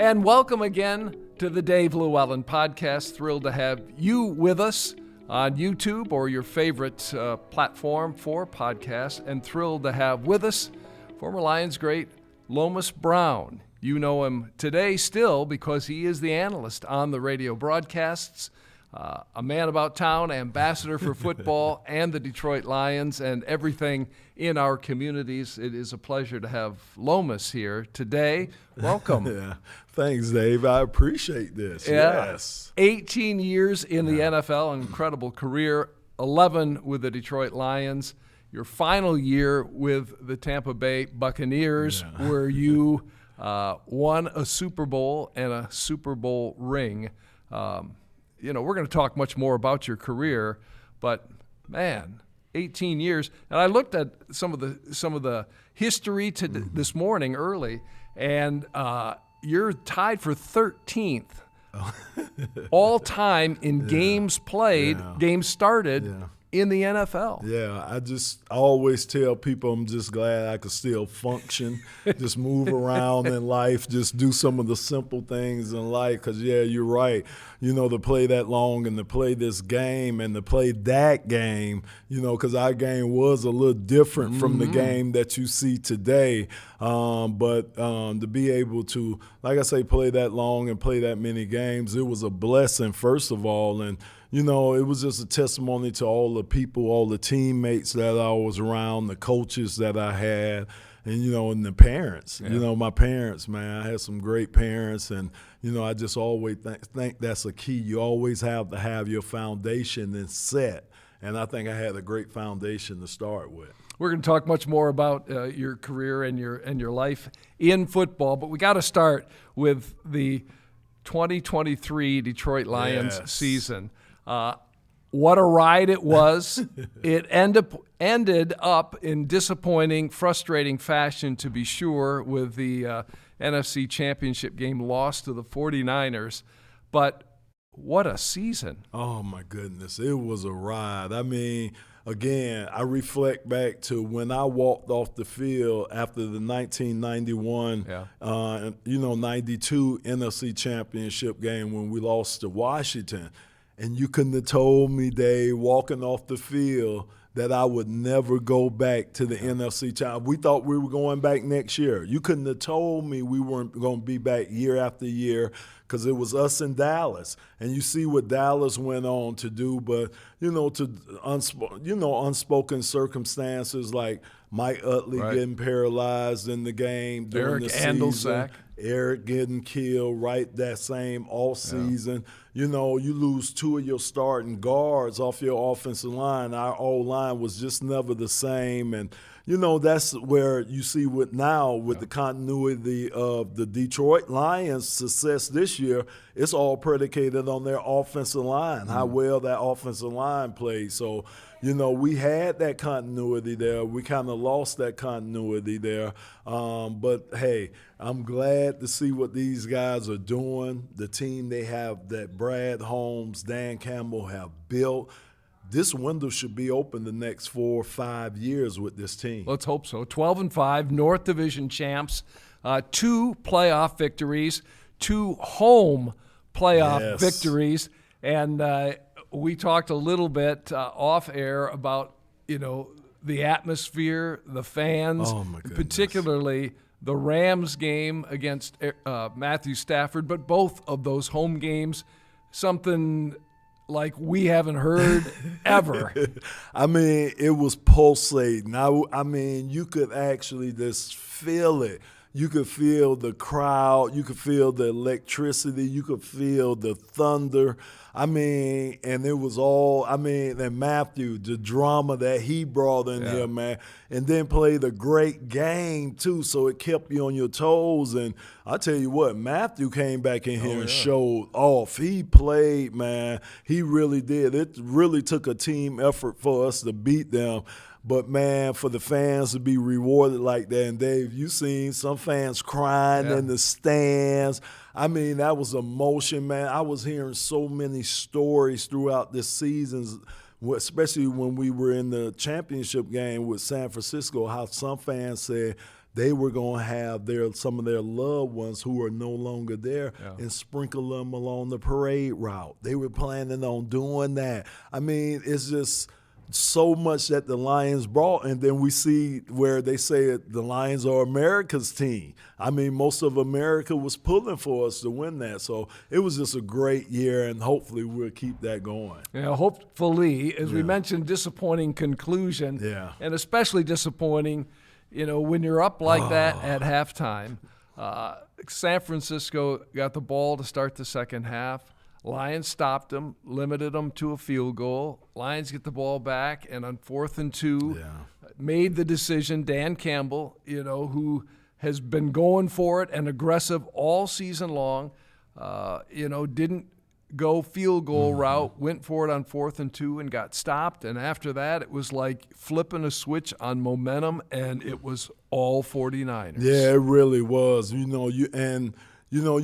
And welcome again to the Dave LewAllen podcast. Thrilled to have you with us on YouTube or your favorite platform for podcasts. And thrilled to have with us former Lions great Lomas Brown. You know him today still because he is the analyst on the radio broadcasts, a man about town, ambassador for football and the Detroit Lions and everything in our communities. It is a pleasure to have Lomas here today. Welcome. Yeah. Thanks, Dave. I appreciate this. Yeah. Yes. 18 years in the NFL, an incredible career, 11 with the Detroit Lions. Your final year with the Tampa Bay Buccaneers, where you won a Super Bowl and a Super Bowl ring. We're going to talk much more about your career, but man, 18 years. And I looked at some of the history this morning early, and you're tied for 13th all time in games played, games started in the NFL. Yeah, I always tell people I'm just glad I could still function, just move around in life, just do some of the simple things in life. Because, you're right. To play that long and to play this game and to play that game, because our game was a little different from the game that you see today. But to be able to, like I say, play that long and play that many games, it was a blessing, first of all. And it was just a testimony to all the people, all the teammates that I was around, the coaches that I had, and the parents. Yeah. My parents, man, I had some great parents, and, I just always think that's a key. You always have to have your foundation and set, and I think I had a great foundation to start with. We're going to talk much more about your career and your life in football, but we got to start with the 2023 Detroit Lions season. What a ride it was. It ended up in disappointing, frustrating fashion, to be sure, with the NFC Championship game lost to the 49ers. But what a season. Oh, my goodness. It was a ride. I mean, again, I reflect back to when I walked off the field after the 1991, 92 NFC Championship game when we lost to Washington. And you couldn't have told me, Dave, walking off the field, that I would never go back to the NFC Championship. We thought we were going back next year. You couldn't have told me we weren't going to be back year after year, because it was us in Dallas. And you see what Dallas went on to do, but, unspoken circumstances like Mike Utley getting paralyzed in the game during the season. Eric getting killed that same off season. You lose two of your starting guards off your offensive line. Our O-line was just never the same. And, that's where you see with the continuity of the Detroit Lions' success this year, it's all predicated on their offensive line, how well that offensive line played. So, we had that continuity there. We kind of lost that continuity there. But, hey, I'm glad to see what these guys are doing. The team they have that Brad Holmes, Dan Campbell have built. This window should be open the next 4 or 5 years with this team. Let's hope so. 12-5, North Division champs, 2 playoff victories, 2 home playoff victories. And we talked a little bit off air about, the atmosphere, the fans, particularly the Rams game against Matthew Stafford. But both of those home games, something like we haven't heard ever. I mean, it was pulsating. I mean, you could actually just feel it. You could feel the crowd. You could feel the electricity. You could feel the thunder. I mean, and it was all, and Matthew, the drama that he brought in here, man, and then played a great game, too, so it kept you on your toes. And I tell you what, Matthew came back in here and showed off. He played, man. He really did. It really took a team effort for us to beat them. But, man, for the fans to be rewarded like that, and Dave, you seen some fans crying in the stands. I mean, that was emotion, man. I was hearing so many stories throughout this season, especially when we were in the championship game with San Francisco, how some fans said they were going to have some of their loved ones who are no longer there and sprinkle them along the parade route. They were planning on doing that. I mean, it's just so much that the Lions brought, and then we see where they say the Lions are America's team. I mean, most of America was pulling for us to win that. So it was just a great year, and hopefully we'll keep that going. Yeah, hopefully, as we mentioned, disappointing conclusion, and especially disappointing, when you're up like that at halftime. San Francisco got the ball to start the second half. Lions stopped them, limited them to a field goal. Lions get the ball back, and on 4th and 2, made the decision. Dan Campbell, who has been going for it and aggressive all season long, didn't go field goal route, went for it on 4th and 2 and got stopped. And after that, it was like flipping a switch on momentum, and it was all 49ers. Yeah, it really was. You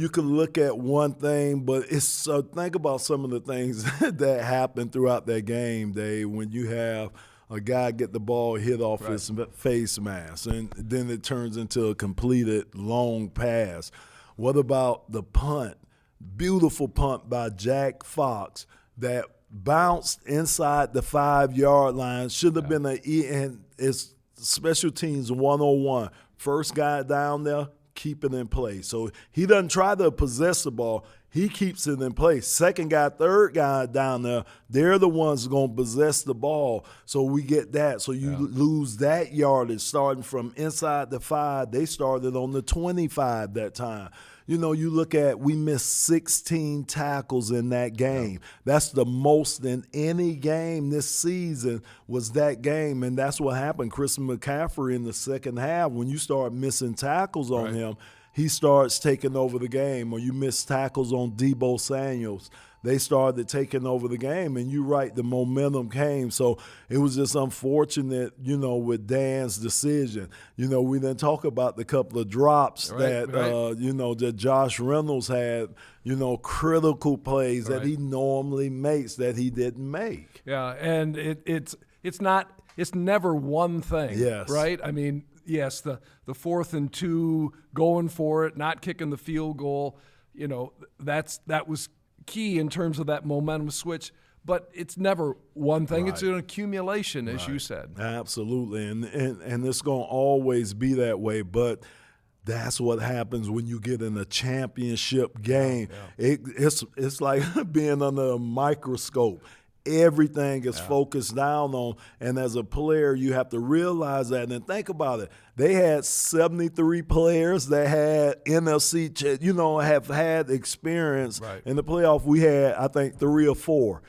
can look at one thing, but think about some of the things that happened throughout that game, Dave, when you have a guy get the ball hit off his face mask, and then it turns into a completed long pass. What about the punt? Beautiful punt by Jack Fox that bounced inside the 5-yard line. Should have been and it's special teams 101. First guy down there, keep it in place. So he doesn't try to possess the ball. He keeps it in place. Second guy, third guy down there, they're the ones going to possess the ball. So we get that. So you lose that yardage starting from inside the 5. They started on the 25 that time. You look at, we missed 16 tackles in that game. That's the most in any game this season was that game, and that's what happened. Christian McCaffrey in the second half, when you start missing tackles on him, he starts taking over the game, or you miss tackles on Deebo Samuels. They started taking over the game, and you're right, the momentum came. So it was just unfortunate, with Dan's decision. We didn't talk about the couple of drops that Josh Reynolds had, critical plays that he normally makes that he didn't make. Yeah, and it's never one thing, right? I mean, yes, the 4th and 2, going for it, not kicking the field goal, that was key in terms of that momentum switch, but it's never one thing. It's an accumulation, as you said. Absolutely, and it's going to always be that way, but that's what happens when you get in a championship game. It's like being under a microscope. Everything is focused down on, and as a player, you have to realize that. And think about it. They had 73 players that had NFC, have had experience. In the playoff, we had, I think, 3 or 4.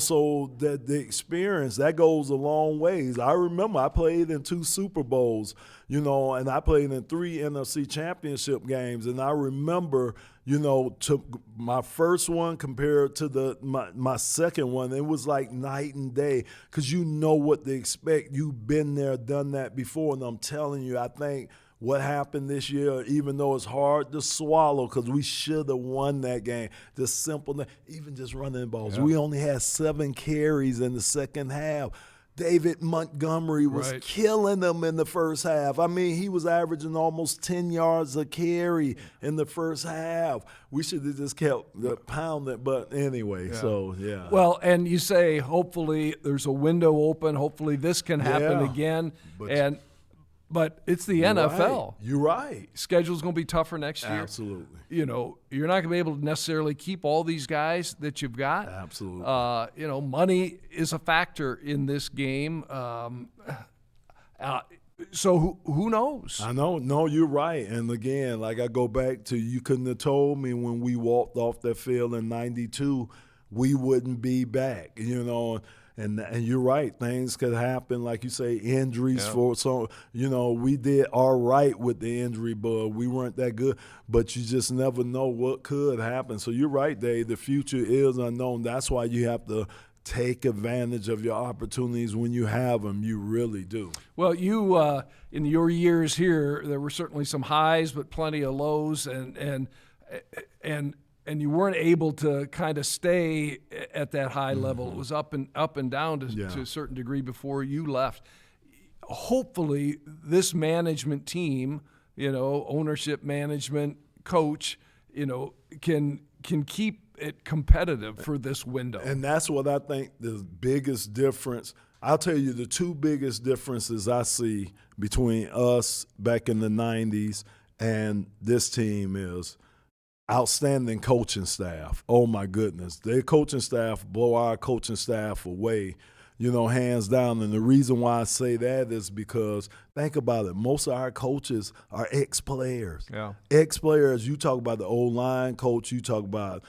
So that the experience, that goes a long ways. I remember I played in 2 Super Bowls, and I played in 3 NFC championship games. And I remember, to my first one compared to my second one, it was like night and day because you know what to expect. You've been there, done that before. And I'm telling you, I think what happened this year, even though it's hard to swallow because we should have won that game, the simple, even just running balls. We only had 7 carries in the second half. David Montgomery was killing them in the first half. I mean, he was averaging almost 10 yards a carry in the first half. We should have just kept pounding, but anyway, Well, and you say hopefully there's a window open. Hopefully this can happen again. But it's the NFL. You're right. Schedule's going to be tougher next year. Absolutely. You're not going to be able to necessarily keep all these guys that you've got. Absolutely. Money is a factor in this game. So who knows? I know. No, you're right. And again, like I go back to, you couldn't have told me when we walked off that field in '92 we wouldn't be back. And you're right, things could happen, like you say, injuries for some. We did all right with the injury bug. We weren't that good, but you just never know what could happen. So you're right, Dave. The future is unknown. That's why you have to take advantage of your opportunities when you have them. You really do. Well, you in your years here, there were certainly some highs, but plenty of lows, and you weren't able to kind of stay at that high level. It was up and down to a certain degree before you left. hopefully this management team, ownership, management, coach, can keep it competitive for this window. And that's what I think the biggest difference. I'll tell you the two biggest differences I see between us back in the 90s and this team is outstanding coaching staff. Oh, my goodness. Their coaching staff blow our coaching staff away, hands down. And the reason why I say that is because, think about it, most of our coaches are ex-players. Yeah. Ex-players, you talk about the O-line coach, you talk about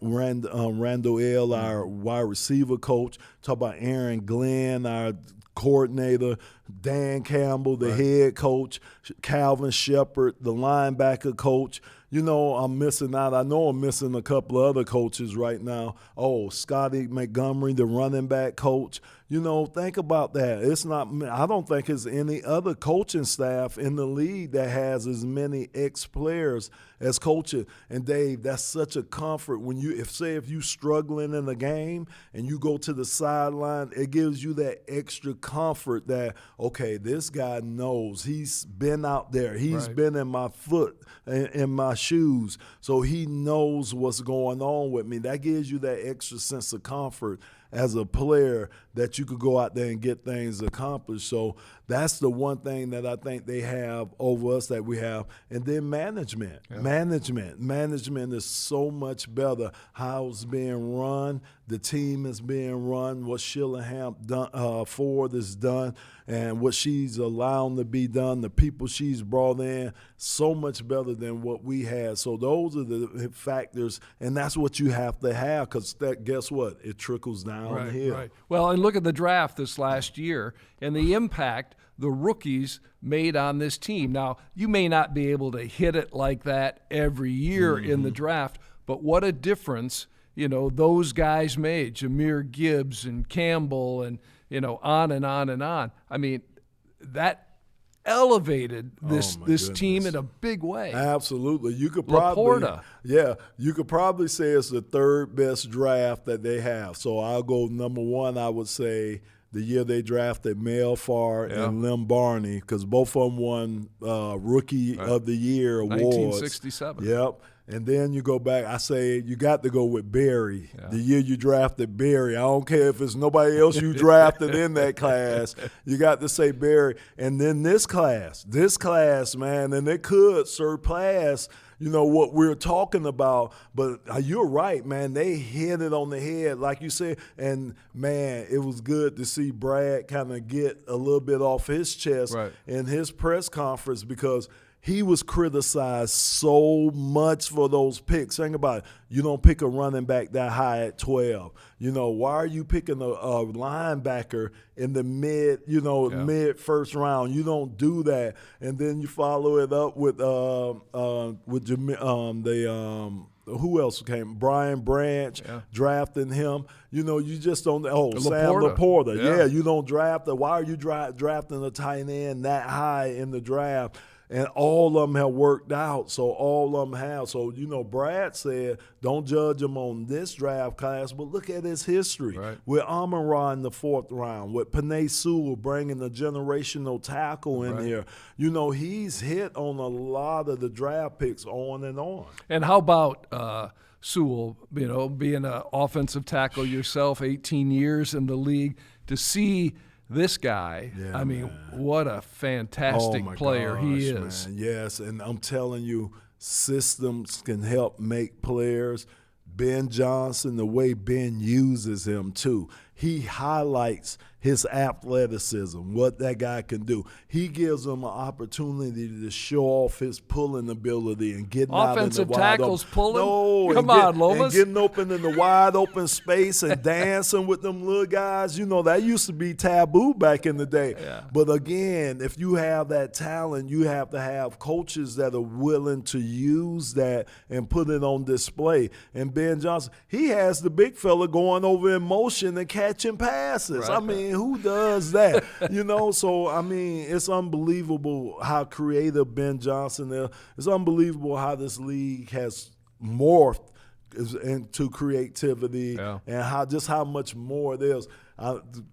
Randall L., our wide receiver coach, talk about Aaron Glenn, our coordinator, Dan Campbell, the head coach, Calvin Shepard, the linebacker coach. I'm missing out. I know I'm missing a couple of other coaches right now. Oh, Scotty Montgomery, the running back coach. Think about that. I don't think there's any other coaching staff in the league that has as many ex-players as coaching. And Dave, that's such a comfort when if you struggling in a game and you go to the sideline, it gives you that extra comfort that, okay, this guy knows. He's been out there. He's been in my foot, in my shoes. So he knows what's going on with me. That gives you that extra sense of comfort as a player that you could go out there and get things accomplished. So that's the one thing that I think they have over us that we have. And then management. Yeah. Management is so much better. How it's being run, the team is being run, what Shillingham Ford has done, and what she's allowing to be done, the people she's brought in, so much better than what we had. So those are the factors, and that's what you have to have because guess what? It trickles down here. Right. Well, and look at the draft this last year and the impact the rookies made on this team. Now, you may not be able to hit it like that every year in the draft, but what a difference, those guys made. Jahmyr Gibbs and Campbell and, on and on and on. I mean, that elevated this team in a big way. Absolutely. You could probably you could probably say it's the third best draft that they have. So I'll go number one, I would say the year they drafted Mel Farr and Lem Barney, because both of them won Rookie of the Year awards. 1967. Yep. And then you go back, I say you got to go with Barry, the year you drafted Barry. I don't care if it's nobody else you drafted in that class. You got to say Barry. And then this class, man, and it could surpass, what we're talking about. But you're right, man. They hit it on the head, like you said. And, man, it was good to see Brad kind of get a little bit off his chest in his press conference because – he was criticized so much for those picks. Think about it. You don't pick a running back that high at 12. Why are you picking a linebacker in the mid first round? You don't do that. And then you follow it up with who else came? Brian Branch, drafting him. You just don't. Sam Laporta. Yeah, you don't draft. Why are you drafting a tight end that high in the draft? And all of them have worked out, so all of them have. So, Brad said, don't judge him on this draft class, but look at his history. Right. With Amon-Ra in the fourth round, with Penei Sewell bringing the generational tackle in here. He's hit on a lot of the draft picks on and on. And how about Sewell, being an offensive tackle yourself, 18 years in the league, to see – this guy, what a fantastic player he is. Man. Yes, and I'm telling you, systems can help make players. Ben Johnson, the way Ben uses him too, he highlights his athleticism, what that guy can do. He gives him an opportunity to show off his pulling ability and getting out in the wide tackles open. pulling? Come on, Lomas. And getting open in the wide open space and dancing with them little guys. That used to be taboo back in the day. Yeah. But again, if you have that talent, you have to have coaches that are willing to use that and put it on display. And Ben Johnson, he has the big fella going over in motion and catching passes. Right. I mean, who does that? So, it's unbelievable how creative Ben Johnson is. It's unbelievable how this league has morphed into creativity and how much more it is.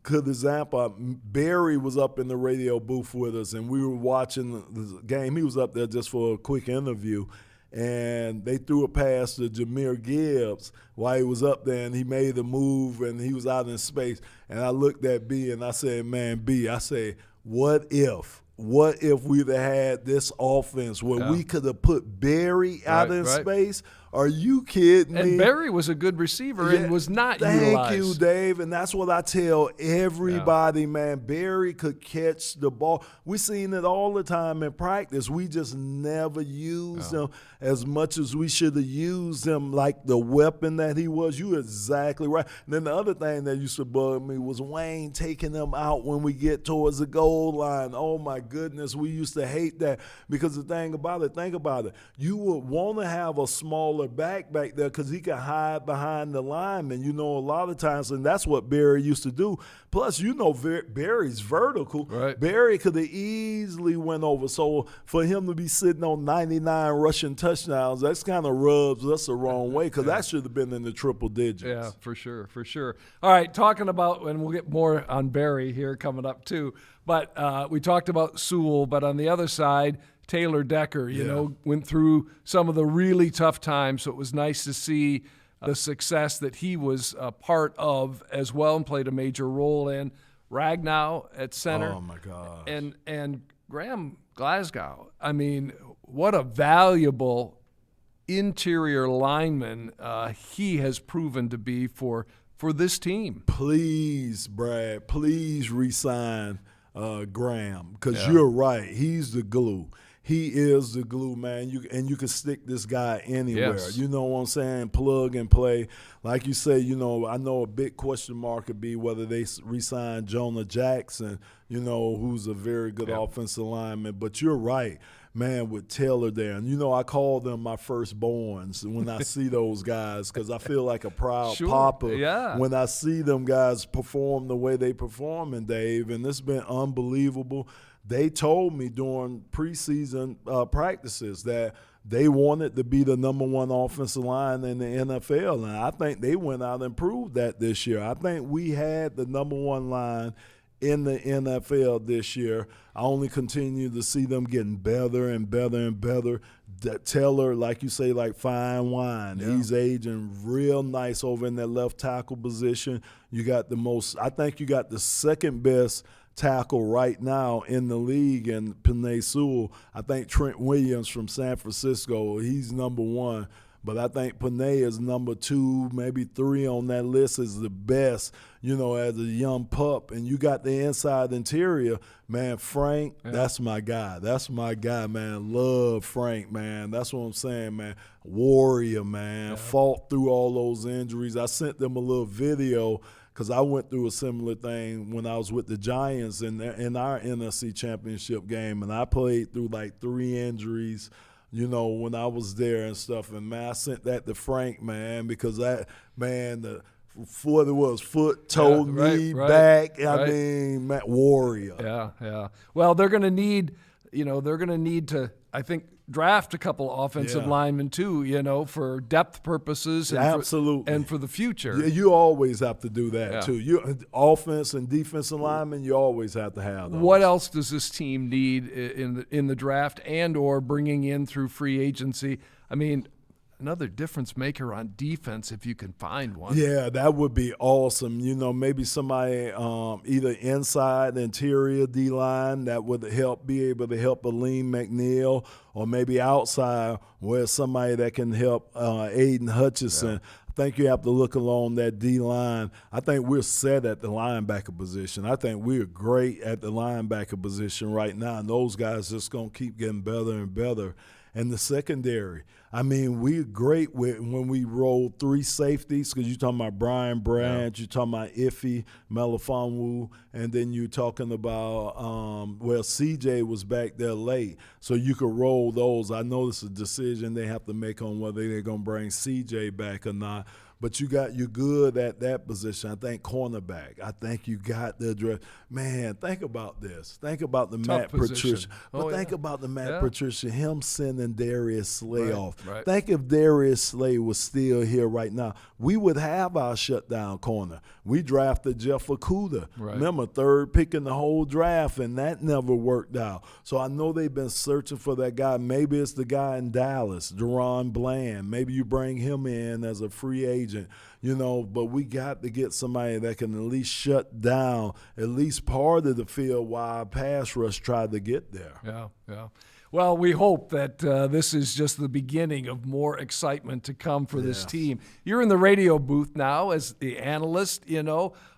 Good example, Barry was up in the radio booth with us, and we were watching the game. He was up there just for a quick interview, and they threw a pass to Jahmyr Gibbs while he was up there, and he made a move, and he was out in space. And I looked at B, and I said, man, B, I said, what if we'd have had this offense where we could have put Barry out in space? Are you kidding me? And Barry was a good receiver and was not utilized. Thank you, Dave. And that's what I tell everybody, man. Barry could catch the ball. We've seen it all the time in practice. We just never used him as much as we should have used him like the weapon that he was. You're exactly right. And then the other thing that used to bug me was Wayne taking them out when we get towards the goal line. Oh, my goodness. We used to hate that because the thing about it, think about it, you would want to have a smaller back there because he could hide behind the lineman, a lot of times, and that's what Barry used to do. Plus, Barry's vertical. Right. Barry could have easily went over. So for him to be sitting on 99 rushing touchdowns, that's kind of rubs us the wrong way because that should have been in the triple digits. Yeah, for sure. All right, talking about, and we'll get more on Barry here coming up too, but we talked about Sewell, but on the other side, Taylor Decker, went through some of the really tough times, so it was nice to see the success that he was a part of as well and played a major role in. Ragnow at center. Oh, my gosh. And Graham Glasgow. I mean, what a valuable interior lineman he has proven to be for this team. Please, Brad, please re-sign Graham because you're right. He's the glue. He is the glue, man. You can stick this guy anywhere. Yes. You know what I'm saying? Plug and play. Like you say, I know a big question mark could be whether they re-sign Jonah Jackson, who's a very good offensive lineman. But you're right, man, with Taylor there. And, I call them my firstborns when I see those guys because I feel like a proud papa when I see them guys perform the way they perform, and Dave. And it's been unbelievable. They told me during preseason practices that they wanted to be the number one offensive line in the NFL, and I think they went out and proved that this year. I think we had the number one line in the NFL this year. I only continue to see them getting better and better and better. Taylor, like you say, like fine wine. Yeah. He's aging real nice over in that left tackle position. I think you got the second best tackle right now in the league, and Penei Sewell. I think Trent Williams from San Francisco, he's number one. But I think Penei is number 2, maybe 3 on that list is the best, as a young pup. And you got the inside interior, man, Frank, that's my guy. That's my guy, man. Love Frank, man. That's what I'm saying, man. Warrior, man. Fought through all those injuries. I sent them a little video because I went through a similar thing when I was with the Giants in our NFC Championship game, and I played through like 3 injuries, when I was there and stuff. And, man, I sent that to Frank, man, because that, man, the foot, toe, knee, back. I mean, man, warrior. Yeah. Well, they're going to need, to, I think, draft a couple offensive linemen too, for depth purposes and absolutely and for the future. Yeah, you always have to do that too. You offense and defensive linemen, you always have to have those. What else does this team need in the draft and or bringing in through free agency? I mean, another difference maker on defense if you can find one. Yeah, that would be awesome. Maybe somebody either inside, interior D-line that would be able to help Aleem McNeil, or maybe outside where somebody that can help Aiden Hutchinson. I think you have to look along that D-line. I think we're set at the linebacker position. I think we're great at the linebacker position right now, and those guys just going to keep getting better and better. And the secondary, I mean, we're great when we roll 3 safeties because you're talking about Brian Branch, you're talking about Ife Melifonwu, and then you're talking about, CJ was back there late. So you could roll those. I know it's a decision they have to make on whether they're going to bring CJ back or not. but you're good at that position. I think cornerback. I think you got the address. Man, think about this. Think about the Matt Patricia. Think about the Matt Patricia, him sending Darius Slay off. Right. Think if Darius Slay was still here right now, we would have our shutdown corner. We drafted Jeff Okudah. Right. Remember, 3rd pick in the whole draft, and that never worked out. So I know they've been searching for that guy. Maybe it's the guy in Dallas, Deron Bland. Maybe you bring him in as a free agent, but we got to get somebody that can at least shut down at least part of the field while our pass rush tried to get there. Yeah. Well, we hope that this is just the beginning of more excitement to come for this team. You're in the radio booth now as the analyst,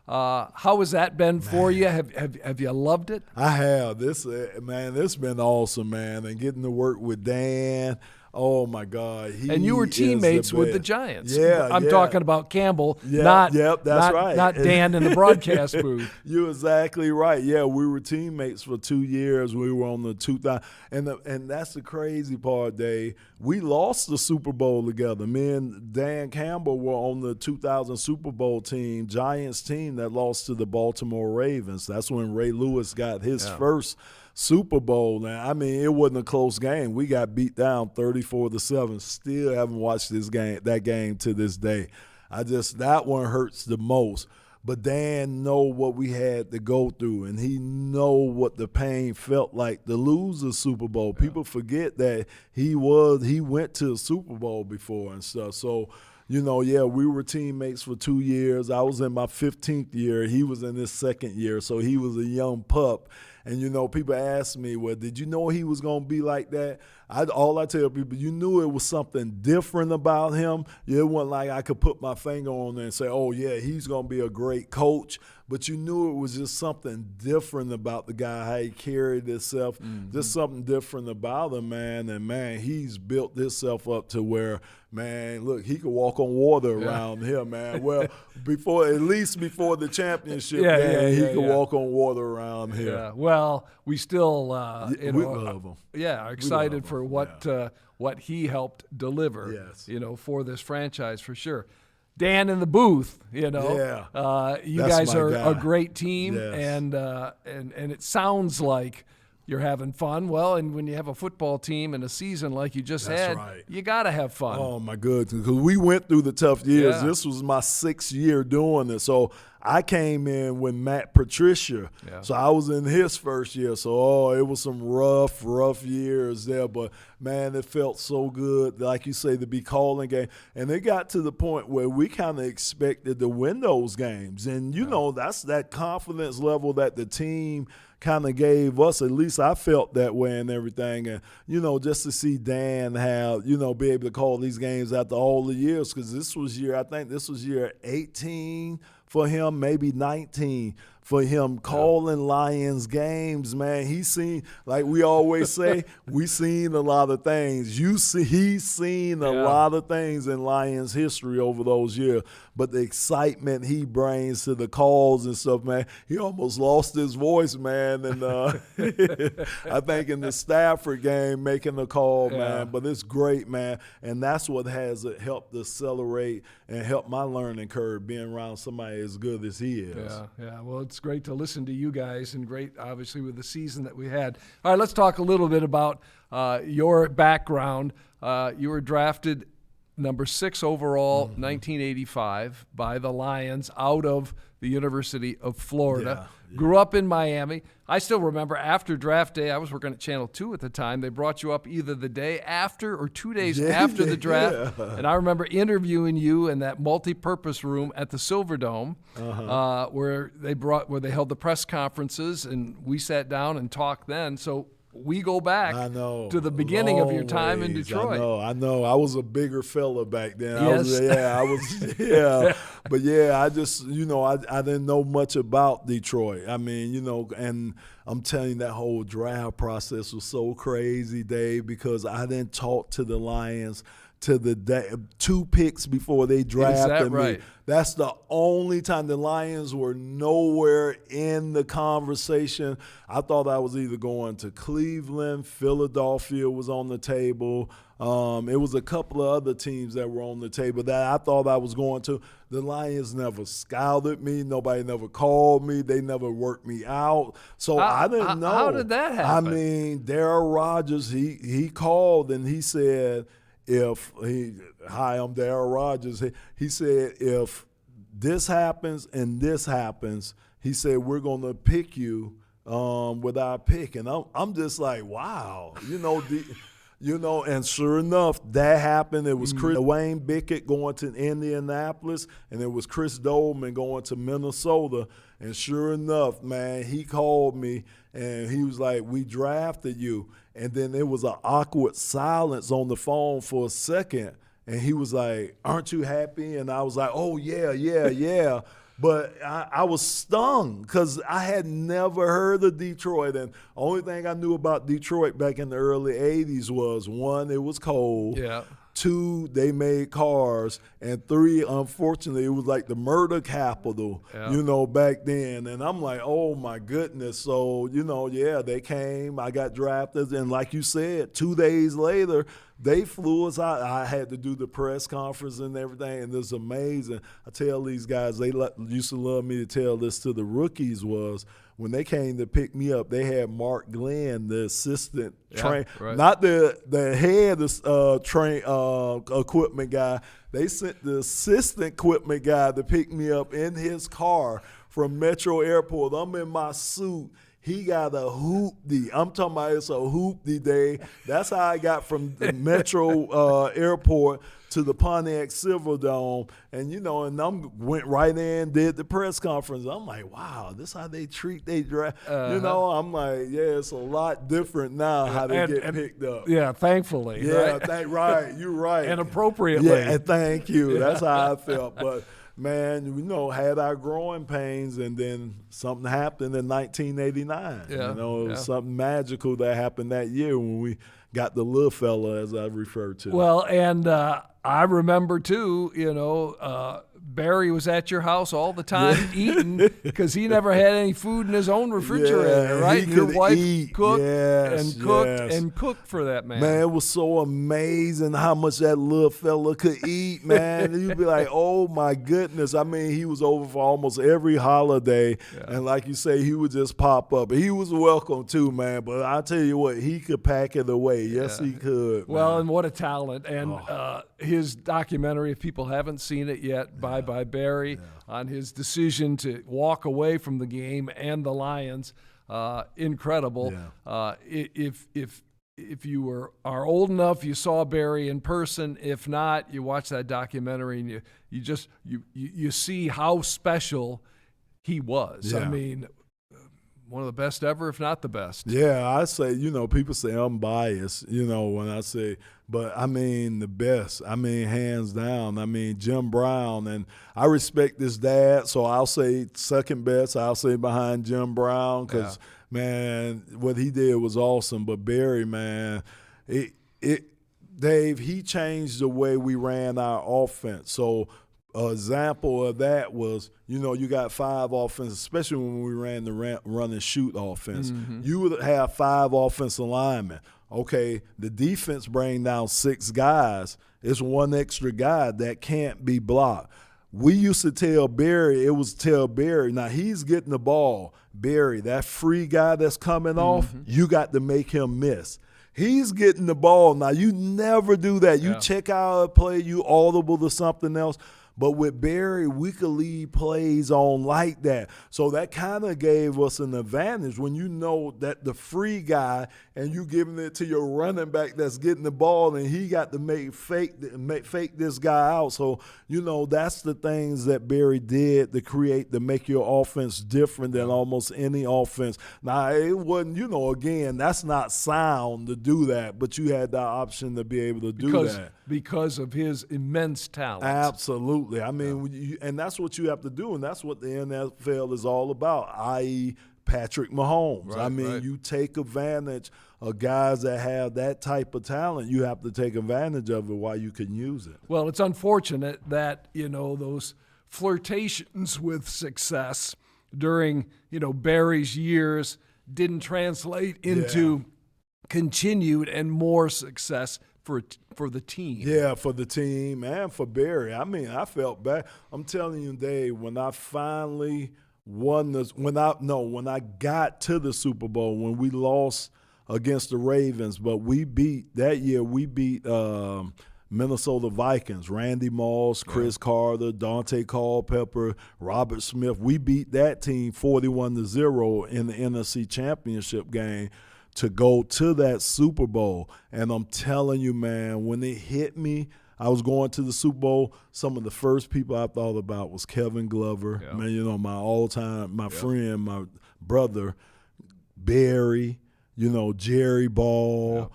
How has that been for you? Have you loved it? I have. This has been awesome, man. And getting to work with Dan. Oh, my God. And you were teammates with the Giants. Yeah, I'm talking about Campbell, not Dan in the broadcast booth. You're exactly right. Yeah, we were teammates for 2 years. We were on the 2000. And that's the crazy part, Dave. We lost the Super Bowl together. Me and Dan Campbell were on the 2000 Super Bowl team, Giants team that lost to the Baltimore Ravens. That's when Ray Lewis got his first Super Bowl. Now, I mean, it wasn't a close game. We got beat down 34-7. Still haven't watched that game to this day. That one hurts the most. But Dan know what we had to go through, and he know what the pain felt like to lose a Super Bowl. People forget that he went to a Super Bowl before and stuff. So, we were teammates for 2 years. I was in my 15th year. He was in his 2nd year, so he was a young pup. And, people ask me, well, did you know he was going to be like that? All I tell people, you knew it was something different about him. It wasn't like I could put my finger on there and say, oh, yeah, he's going to be a great coach. But you knew it was just something different about the guy, how he carried himself, just something different about him, man. And, man, he's built himself up to where, man, look, he could walk on water around here, man. Well, at least before the championship game, he could walk on water around here. Yeah, well, we still we love him. Yeah, excited for what he helped deliver, for this franchise for sure. Dan in the booth, you guys are a great team, and it sounds like you're having fun. Well, and when you have a football team and a season like you just had, you got to have fun. Oh, my goodness, because we went through the tough years. Yeah. This was my 6th year doing it. So I came in with Matt Patricia. Yeah. So I was in his first year. So, it was some rough years there. But, man, it felt so good, like you say, to be calling game. And it got to the point where we kind of expected to win those games. And, that's that confidence level that the team kind of gave us. At least I felt that way and everything. And, just to see Dan be able to call these games after all the years, because this was year 18 for him, maybe 19 for him calling Lions games, man. He's seen, like we always say, we seen a lot of things. He's seen a lot of things in Lions history over those years. But the excitement he brings to the calls and stuff, man, he almost lost his voice, man. And I think in the Stafford game, making the call, man. But it's great, man. And that's what has helped accelerate and help my learning curve, being around somebody as good as he is. Yeah. Well, it's great to listen to you guys, and great, obviously, with the season that we had. All right, let's talk a little bit about your background. You were drafted number 6 overall, 1985, by the Lions out of the University of Florida. Grew up in Miami. I still remember after draft day, I was working at Channel 2 at the time, they brought you up either the day after or 2 days after the draft. And I remember interviewing you in that multi-purpose room at the Silverdome, where they held the press conferences, and we sat down and talked then. So we go back to the beginning of your time in Detroit. I know. I was a bigger fella back then. Yes. But I just, I didn't know much about Detroit. I mean, and I'm telling you, that whole draft process was so crazy, Dave, because I didn't talk to the Lions to the day, 2 picks before they drafted right? me. That's the only time the Lions were nowhere in the conversation. I thought I was either going to Cleveland, Philadelphia was on the table. It was a couple of other teams that were on the table that I thought I was going to. The Lions never scouted me. Nobody never called me. They never worked me out. So I didn't know. How did that happen? I mean, Darryl Rogers, he called and he said, hi, I'm Darryl Rogers. He said, if this happens and this happens, he said, we're going to pick you with our pick. And I'm just like, wow, and sure enough, that happened. It was Wayne Bickett going to Indianapolis, and it was Chris Dolman going to Minnesota. And sure enough, man, he called me, and he was like, we drafted you. And then there was an awkward silence on the phone for a second. And he was like, aren't you happy? And I was like, oh, yeah. But I was stung because I had never heard of Detroit. And the only thing I knew about Detroit back in the early 80s was, 1, it was cold. Yeah. 2, they made cars. And 3, unfortunately, it was like the murder capital, back then. And I'm like, oh, my goodness. So, they came. I got drafted. And like you said, 2 days later, they flew us out. I had to do the press conference and everything, and it's amazing. I tell these guys, they used to love me to tell this to the rookies, was when they came to pick me up, they had Mark Glenn, the assistant train, not the head train equipment guy. They sent the assistant equipment guy to pick me up in his car from Metro Airport. I'm in my suit. He got a hoopty. I'm talking about it's a hoopty day. That's how I got from the Metro Airport to the Pontiac Silverdome. And, and I went right in, did the press conference. I'm like, wow, this is how they treat they draft. I'm like, yeah, it's a lot different now how they get picked up. Yeah, thankfully. Yeah, right. You're right. And appropriately. Yeah, and thank you. That's how I felt. But man, had our growing pains, and then something happened in 1989. Yeah, it was something magical that happened that year when we got the little fella, as I referred to. Well, and I remember too, Barry was at your house all the time eating because he never had any food in his own refrigerator, right? Your wife cooked and cooked for that man. Man, it was so amazing how much that little fella could eat, man. You'd be like, oh, my goodness. I mean, he was over for almost every holiday, and like you say, he would just pop up. He was welcome too, man, but I tell you what, he could pack it away. Yes, he could. Well, man. And what a talent. And his documentary, if people haven't seen it yet, Bye Barry, on his decision to walk away from the game and the Lions, incredible. If you are old enough, you saw Barry in person. If not, you watch that documentary and you see how special he was. I mean, one of the best ever, if not the best. Yeah, I say, people say I'm biased, when I say, but I mean the best. I mean, hands down. I mean, Jim Brown, and I respect his dad, so I'll say second best. I'll say behind Jim Brown because, man, what he did was awesome. But Barry, man, Dave, he changed the way we ran our offense. So an example of that was, you got 5 offenses, especially when we ran the run and shoot offense. Mm-hmm. You would have 5 offensive linemen. Okay, the defense bring down 6 guys. It's 1 extra guy that can't be blocked. We used to tell Barry, now he's getting the ball. Barry, that free guy that's coming off, you got to make him miss. He's getting the ball. Now, you never do that. You check out a play, you audible to something else. But with Barry, we could lead plays on like that. So that kind of gave us an advantage when you know that the free guy and you giving it to your running back that's getting the ball and he got to fake this guy out. So, that's the things that Barry did to make your offense different than almost any offense. Now, it wasn't, again, that's not sound to do that, but you had the option to be able to do that. Because of his immense talent. Absolutely. I mean, and that's what you have to do, and that's what the NFL is all about, i.e., Patrick Mahomes. Right, I mean, right. you take advantage of guys that have that type of talent. You have to take advantage of it while you can use it. Well, it's unfortunate that, those flirtations with success during, Barry's years didn't translate into continued and more success for the team. Yeah, for the team and for Barry. I mean, I felt bad. I'm telling you, Dave, when I finally won when I got to the Super Bowl, when we lost against the Ravens, but we beat Minnesota Vikings, Randy Moss, Chris Carter, Dante Culpepper, Robert Smith. We beat that team 41-0 in the NFC Championship game to go to that Super Bowl. And I'm telling you, man, when it hit me, I was going to the Super Bowl. Some of the first people I thought about was Kevin Glover, man, my all-time, my friend, my brother, Barry, Jerry Ball,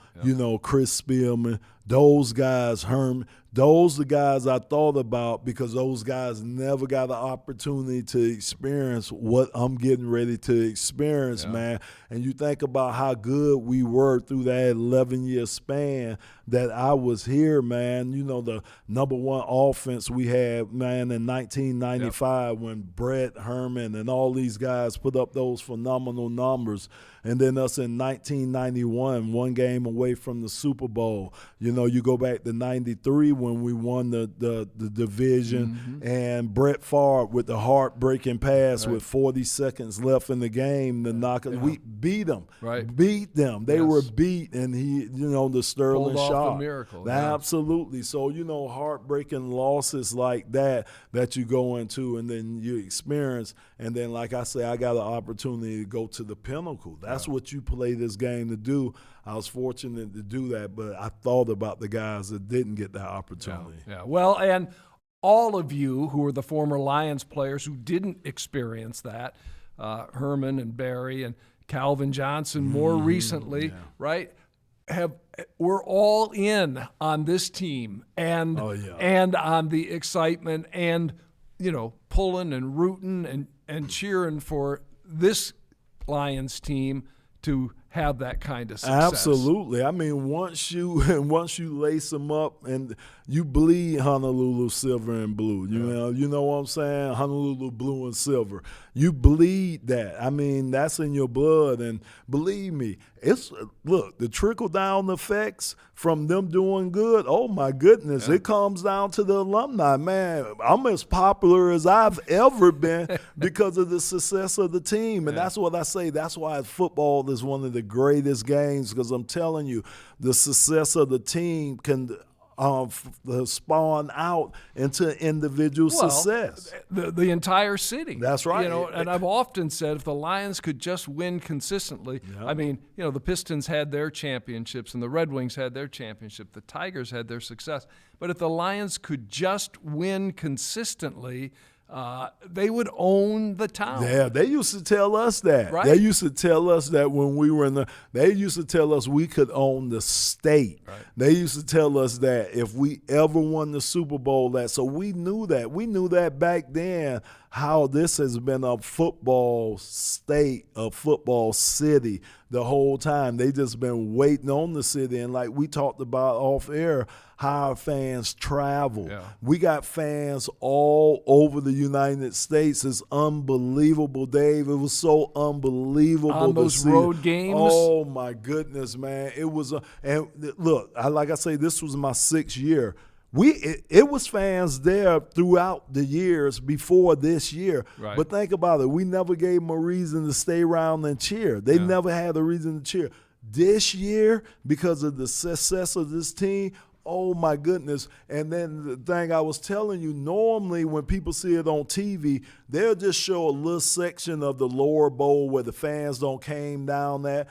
Chris Spielman, those guys, Herman. Those are the guys I thought about because those guys never got the opportunity to experience what I'm getting ready to experience, man. And you think about how good we were through that 11-year span that I was here, man. The number one offense we had, man, in 1995 when Brett Herman and all these guys put up those phenomenal numbers. And then us in 1991, one game away from the Super Bowl. You go back to 93 when we won the division, and Brett Favre with the heartbreaking pass with 40 seconds left in the game to knock us. We beat them. Right. Beat them. They were beat, and he, the Sterling pulled off shot. a miracle. Absolutely. So, heartbreaking losses like that you go into and then you experience. And then, like I say, I got an opportunity to go to the pinnacle. That's what you play this game to do. I was fortunate to do that, but I thought about the guys that didn't get that opportunity. Yeah. Well, and all of you who are the former Lions players who didn't experience that, Herman and Barry and Calvin Johnson more recently, right? We're all in on this team and on the excitement and pulling and rooting and cheering for this Lions team to have that kind of success. Absolutely. I mean, once you lace them up and you bleed Honolulu silver and blue, you know what I'm saying? Honolulu blue and silver. You bleed that. I mean, that's in your blood. And believe me, the trickle-down effects from them doing good, oh, my goodness, it comes down to the alumni. Man, I'm as popular as I've ever been because of the success of the team. And that's what I say. That's why football is one of the greatest games, because I'm telling you, the success of the team can spawn out into individual success. The entire city. That's right. And I've often said if the Lions could just win consistently, I mean, the Pistons had their championships and the Red Wings had their championship. The Tigers had their success. But if the Lions could just win consistently, they would own the town. Yeah, they used to tell us that. Right? They used to tell us that when we were they used to tell us we could own the state. Right. They used to tell us that if we ever won the Super Bowl, so we knew that. We knew that back then, how this has been a football state, a football city the whole time. They just been waiting on the city. And like we talked about off air, how our fans travel. Yeah. We got fans all over the United States. It's unbelievable, Dave. It was so unbelievable on to those see road games. Oh my goodness, man! It was and look, like I say, this was my 6th year. It was fans there throughout the years before this year. Right. But think about it. We never gave them a reason to stay around and cheer. They never had a reason to cheer. This year, because of the success of this team, oh, my goodness. And then the thing I was telling you, normally when people see it on TV, they'll just show a little section of the lower bowl where the fans don't came down there.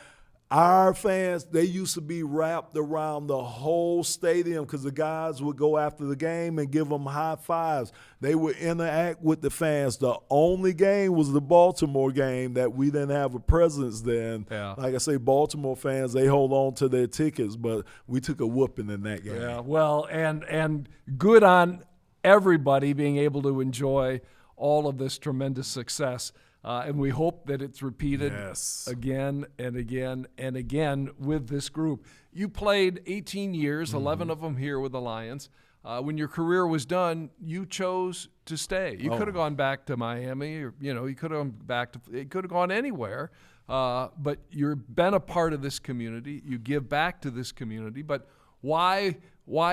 Our fans, they used to be wrapped around the whole stadium because the guys would go after the game and give them high fives. They would interact with the fans. The only game was the Baltimore game that we didn't have a presence then. Yeah. Like I say, Baltimore fans, they hold on to their tickets, but we took a whooping in that game. Yeah, well, and good on everybody being able to enjoy all of this tremendous success. And we hope that it's repeated Yes. again and again and again with this group. You played 18 years, 11 of them here with the Lions. When your career was done, you chose to stay. You could have gone back to Miami, or, you could have gone back to, it could have gone anywhere. But you've been a part of this community. You give back to this community. But why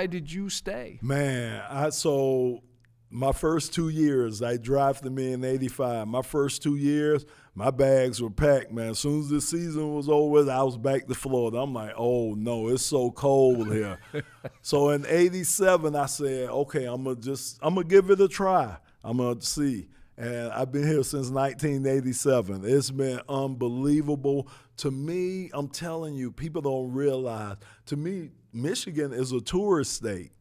did you stay? Man, so my first 2 years, I drafted me in '85. My first 2 years, my bags were packed, man. As soon as the season was over, I was back to Florida. I'm like, oh, no, it's so cold here. So in '87, I said, okay, I'm going to give it a try. I'm going to see. And I've been here since 1987. It's been unbelievable. To me, I'm telling you, people don't realize, to me, Michigan is a tourist state.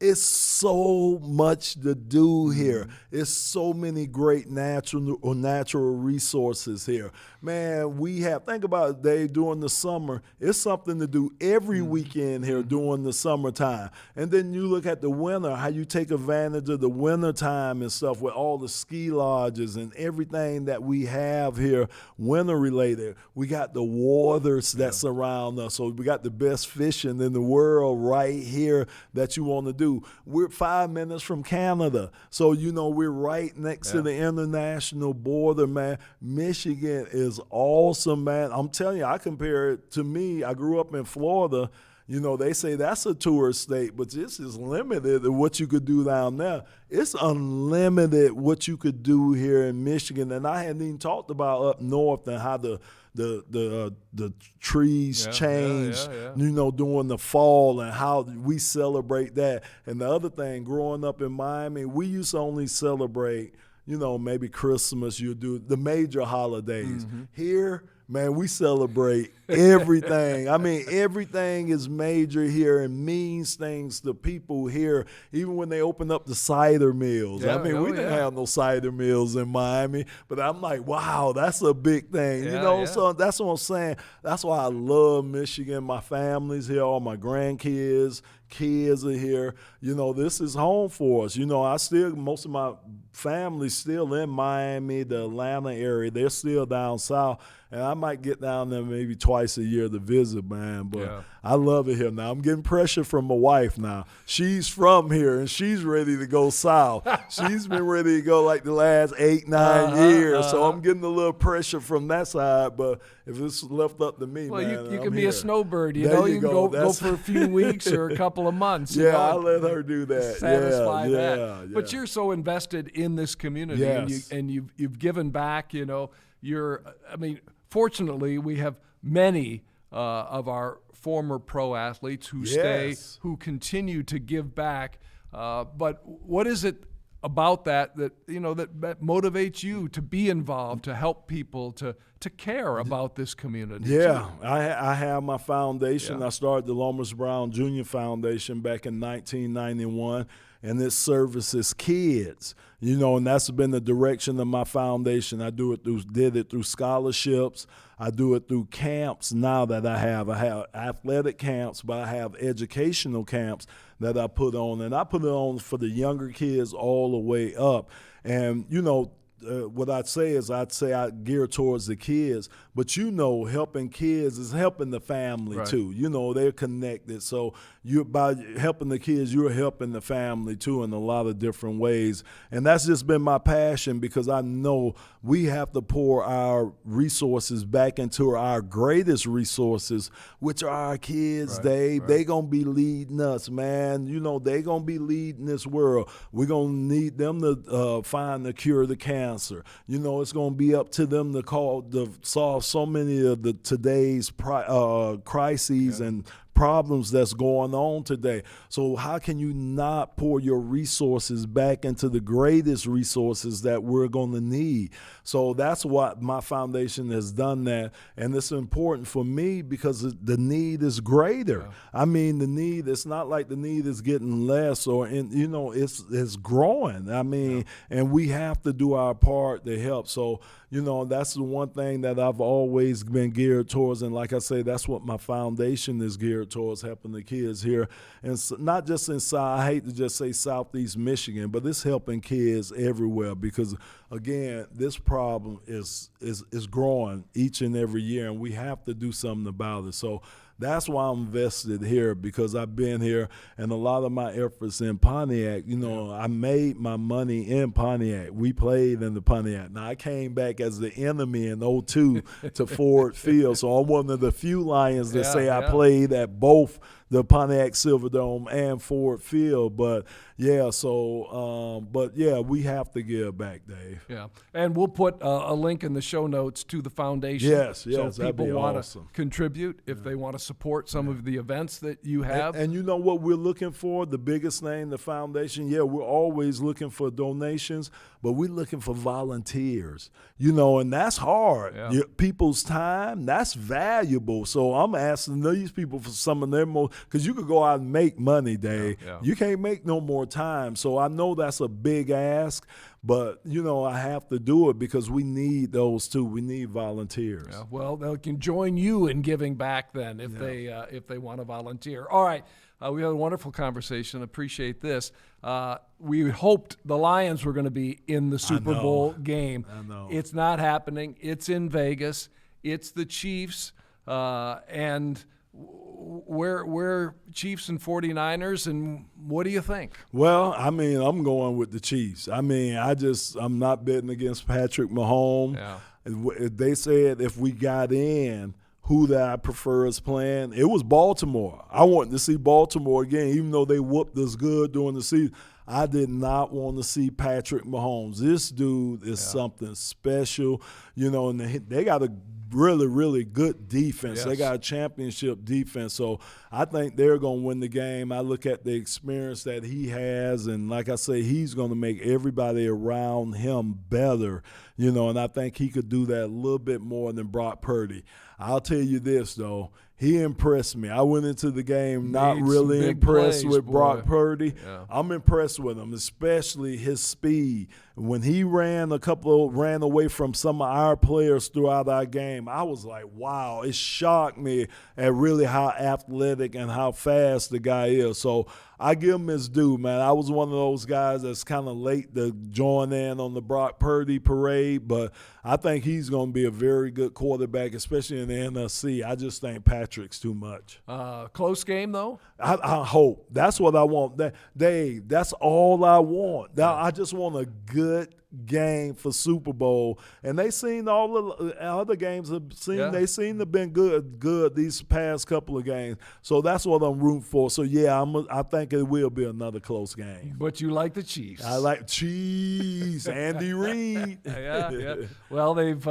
It's so much to do here. It's so many great natural resources here. Man, think about it, Dave, during the summer, it's something to do every weekend here during the summertime. And then you look at the winter, how you take advantage of the winter time and stuff with all the ski lodges and everything that we have here winter related. We got the waters that surround us. So we got the best fishing in the world right here that you want to do. We're 5 minutes from Canada. So, we're right next to the international border, man. Michigan is awesome, man. I'm telling you, I compare it to me. I grew up in Florida. They say that's a tourist state, but this is limited to what you could do down there. It's unlimited what you could do here in Michigan. And I hadn't even talked about up north and how the trees change, during the fall and how we celebrate that. And the other thing, growing up in Miami, we used to only celebrate, maybe Christmas, you do the major holidays. Here, man, we celebrate everything. I mean, everything is major here and means things to people here, even when they open up the cider mills. We didn't have no cider mills in Miami, but I'm like, wow, that's a big thing. So that's what I'm saying. That's why I love Michigan. My family's here, all my grandkids, kids are here. This is home for us. Most of my family's still in Miami, the Atlanta area. They're still down south. And I might get down there maybe twice a year to visit, man. But I love it here now. I'm getting pressure from my wife now. She's from here, and she's ready to go south. She's been ready to go like the last 8-9 years. So I'm getting a little pressure from that side. But if it's left up to me, man, you can be a snowbird. You can go for a few weeks or a couple of months. I'll let her do that. Satisfy that. But you're so invested in this community, and you've given back. Fortunately, we have many of our former pro athletes who stay, who continue to give back. But what is it about that motivates you to be involved, to help people, to care about this community? Yeah, I have my foundation. I started the Lomas Brown Jr. Foundation back in 1991. And it services kids, and that's been the direction of my foundation. I did it through scholarships. I do it through camps now that I have. I have athletic camps, but I have educational camps that I put on. And I put it on for the younger kids all the way up. And, what I'd say I gear towards the kids, but helping kids is helping the family too. They're connected. So by helping the kids, you're helping the family too in a lot of different ways. And that's just been my passion, because I know we have to pour our resources back into our greatest resources, which are our kids, Dave. They're going to be leading us, man. They're going to be leading this world. We're going to need them to find the cure to cancer. It's going to be up to them to solve so many of today's crises and problems that's going on today. So how can you not pour your resources back into the greatest resources that we're going to need? So that's what my foundation has done that. And it's important for me because the need is greater. The need, it's not like the need is getting less it's growing. And we have to do our part to help. So, that's the one thing that I've always been geared towards. And like I say, that's what my foundation is geared towards, helping the kids here. And not just inside, I hate to just say Southeast Michigan, but it's helping kids everywhere because, again, this problem is growing each and every year, and we have to do something about it. So that's why I'm vested here, because I've been here, and a lot of my efforts in Pontiac, I made my money in Pontiac. We played in the Pontiac. Now, I came back as the enemy in 2002 to Ford Field, so I'm one of the few Lions that say I played at both the Pontiac Silverdome and Ford Field. But we have to give back, Dave. Yeah, and we'll put a link in the show notes to the foundation. Yes, so people want to awesome. Contribute if they want to support some of the events that you have. And you know what we're looking for? The biggest thing, the foundation. Yeah, we're always looking for donations, but we're looking for volunteers. And that's hard. Yeah. People's time, that's valuable. So I'm asking these people for some of their most, because you could go out and make money, Dave. Yeah. You can't make no more time. So I know that's a big ask, but, I have to do it because we need those too. We need volunteers. Yeah, well, they can join you in giving back then if they want to volunteer. All right. We had a wonderful conversation. Appreciate this. We hoped the Lions were going to be in the Super Bowl game. I know. It's not happening. It's in Vegas. It's the Chiefs. And we're Chiefs and 49ers, and what do you think? Well, I'm going with the Chiefs. I'm not betting against Patrick Mahomes. Yeah. They said if we got in, who that I prefer is playing, it was Baltimore. I wanted to see Baltimore again, even though they whooped us good during the season. I did not want to see Patrick Mahomes. This dude is something special, and they got a really, really good defense. Yes. They got a championship defense. So I think they're going to win the game. I look at the experience that he has, and like I say, he's going to make everybody around him better, and I think he could do that a little bit more than Brock Purdy. I'll tell you this, though. He impressed me. I went into the game not really impressed with Brock Purdy. Yeah. I'm impressed with him, especially his speed. When he ran away from some of our players throughout our game, I was like, wow, it shocked me at really how athletic and how fast the guy is. So I give him his due, man. I was one of those guys that's kind of late to join in on the Brock Purdy parade, but I think he's going to be a very good quarterback, especially in the NFC. I just think Patrick's too much. Close game, though? I hope. That's what I want. Dave, that's all I want. I just want a good game for Super Bowl. And they seen all the other games they seem to have been good these past couple of games. So that's what I'm rooting for. So I think it will be another close game. But you like the Chiefs. I like Chiefs. Andy Reid. Yeah. Well, they've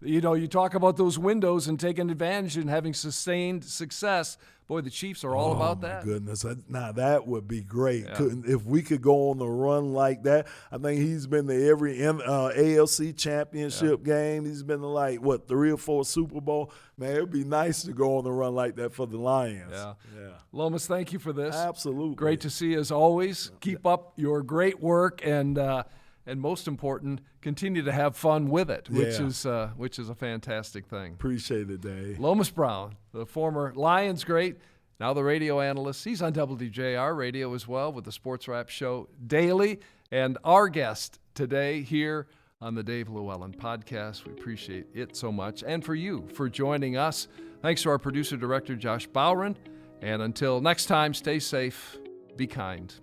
you talk about those windows and taking advantage and having sustained success. Boy, the Chiefs are all about that. Oh, my goodness. Now, that would be great. Yeah. If we could go on a run like that. I think he's been to every AFC championship game. He's been to, 3 or 4 Super Bowl. Man, it would be nice to go on a run like that for the Lions. Yeah. Lomas, thank you for this. Absolutely. Great to see you as always. Keep up your great work, and most important, continue to have fun with it, which is a fantastic thing. Appreciate it, Dave. Lomas Brown, the former Lions great, now the radio analyst. He's on WJR Radio as well with the Sports Wrap Show daily. And our guest today here on the Dave LewAllen Podcast. We appreciate it so much. And for you for joining us. Thanks to our producer-director, Josh Bowron. And until next time, stay safe, be kind.